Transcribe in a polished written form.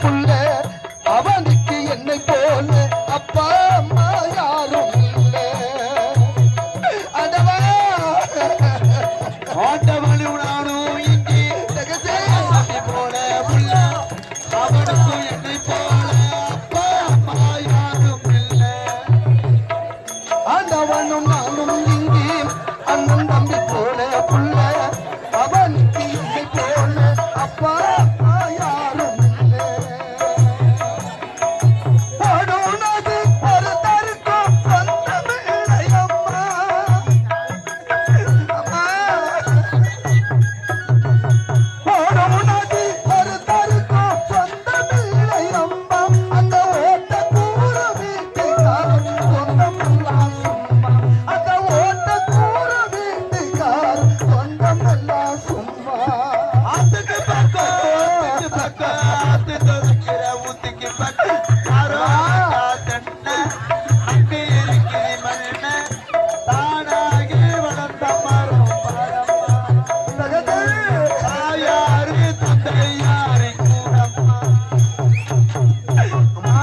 புள்ள அவனுக்கு என்னை போல அப்பா அம்மா யாரும் இல்லை. அதவா ஆண்டவனும் நானும் இங்கே போல புள்ள அவனுக்கு என்னை போல அப்பா அம்மா யாரும் இல்லை. ஆண்டவனும் நானும் இங்கே அண்ணன் தம்பி போல புள்ள அவனுக்கு என்னை போல அப்பா அம்மா யாரும் இல்லை. அடுனது ஒருத்தருக்கும் சொந்தமில்லை அம்மா. அம்மா அடுனது ஒருத்தருக்கும் சொந்தமில்லை அம்மா. அந்த ஓட்ட கூற வீட்டுக்கார் சொந்தமெல்லாம் சும்மா. அந்த ஓட்ட கூற வீட்டுக்கார் சொந்தமெல்லாம் சும்மா. ஆத்துக்கு பக்கம் ஆத்து தொலைக்கிற ஊத்துக்கு பக்கம் யாரோ தென்ன அங்கே இருக்கிற மண்ண தானாகி வளர்ந்த மரம் பாரம்மா. தாயாரு தந்தையாரை கூடம்மா. அம்மா